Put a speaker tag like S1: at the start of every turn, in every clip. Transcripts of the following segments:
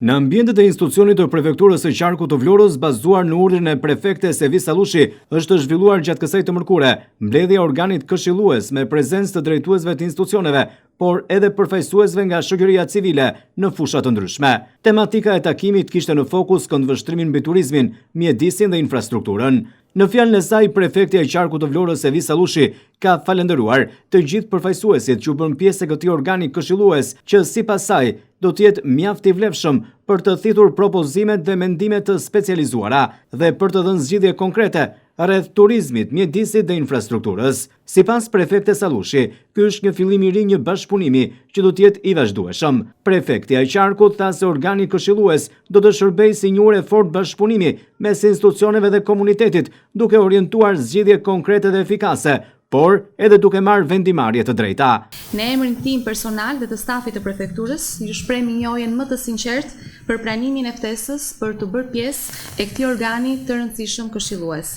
S1: Në ambientet e institucionit të prefekturës së Qarkut të Vlorës, bazuar në urdhrin e prefektes Evis Sallushi, është zhvilluar gjatë kësaj të mërkure mbledhja e organit këshillues me prezencë të drejtuesve të institucioneve, por edhe përfaqësuesve nga shoqëria civile në fusha të ndryshme. Tematika e takimit kishte në fokus këndvështrimin mbi turizmin, mjedisin dhe infrastrukturën. Në fjalën e saj, prefektja e Qarkut të Vlorës Evis Sallushi ka falendëruar të gjithë përfaqësuesit që u bën pjesë e këtij organi këshillues, që sipas saj do të jetë mjaft i vlefshëm për të thithur propozimet dhe mendimet të specializuara dhe për të dhënë zgjidhje konkrete rreth turizmit, mjedisit dhe infrastrukturës. Sipas prefektes Sallushi, ky është një fillim i ri një bashkëpunimi që do të jetë i vazhdueshëm. Prefektja e Qarkut tha se organi këshillues do të shërbejë si një urë fort bashkëpunimi mes institucioneve dhe komunitetit, duke orientuar zgjidhje konkrete dhe efikase, por edhe duke marrë vendimarrje të drejta.
S2: Në emrin tim personal dhe të stafit të prefekturës, ju shpreh minjojën më të sinqertë për pranimin e ftesës për të bërë pjesë e këtij organi të rëndësishëm këshillues.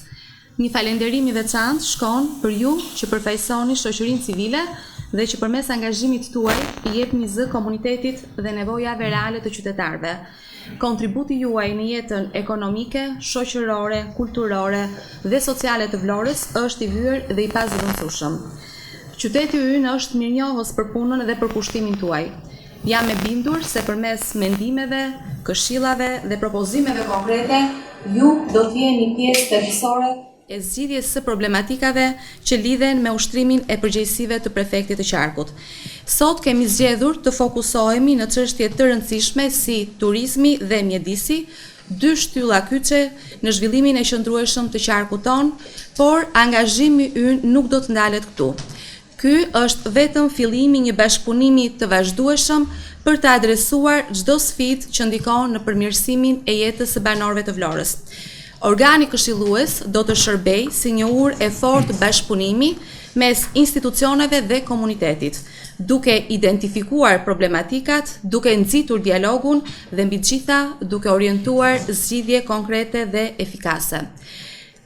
S2: Një falënderim i veçantë shkon për ju që përfaqësoni shoqërinë civile dhe që përmes angazhimit tuaj i jepni zë komunitetit dhe nevojave reale të qytetarëve. Kontributi juaj në jetën ekonomike, shoqërore, kulturore dhe sociale të Vlorës është i vyer dhe i pazëvendësueshëm. Qyteti ynë është mirënjohës për punën dhe për kushtimin tuaj. Jam e bindur se përmes mendimeve, këshillave dhe propozimeve konkrete, ju do të jeni pjesë themelësore e zgjidhjes së problematikave që lidhen me ushtrimin e përgjegjësive të prefektit të Qarkut. Sot kemi zgjedhur të fokusohemi në çështje të rëndësishme si turizmi dhe mjedisi, dy shtylla kyçe në zhvillimin e qëndrueshëm të Qarkut ton, por angazhimi ynë nuk do të ndalet këtu. Ky është vetëm fillimi një bashkëpunimi të vazhdueshëm për të adresuar çdo sfidë që ndikon në përmirësimin e jetës së banorëve të Vlorës. Organi këshillues do të shërbejë si një urë e fortë bashkëpunimi mes institucioneve dhe komunitetit, duke identifikuar problematikat, duke nxitur dialogun dhe mbi të gjitha duke orientuar zgjidhje konkrete dhe efikase.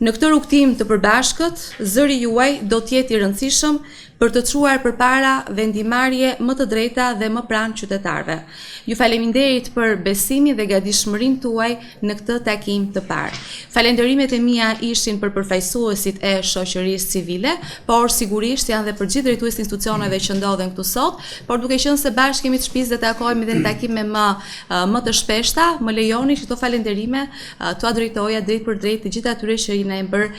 S2: Në këtë rrugtim të përbashkët, zëri juaj do të jetë i rëndësishëm për të çuar përpara vendimarrje më të drejta dhe më pranë qytetarëve. Ju faleminderit për besimin dhe gatishmërinë tuaj në këtë takim të parë. Falënderimet e mia ishin për përfaqësuesit e shoqërisë civile, por sigurisht janë dhe për gjithë drejtuesit institucioneve që ndodhen këtu sot, por duke qenë se bashkë kemi të shtëpisë dhe takohemi edhe në takime më të shpeshta, më lejoni që këto falënderime t'ua drejtoja drejt për drejt të gjithë atyre që na bër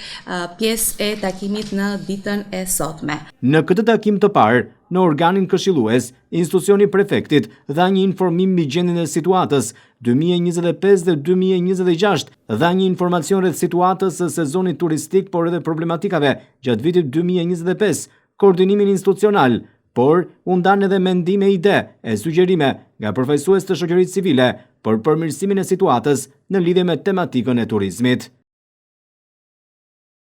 S2: pjesë e takimit në ditën e sotme.
S1: Në këtë takim të parë, në organin këshillues, institucioni prefektit dha një informim mbi gjendjen e situatës 2025 dhe 2026, dha një informacion rreth situatës së sezonit turistik, por edhe problematikave gjatë vitit 2025, koordinimin institucional, por u ndan edhe mendime, ide e sugjerime nga përfaqësues të shoqërisë civile për përmirësimin e situatës në lidhje me tematikën e turizmit.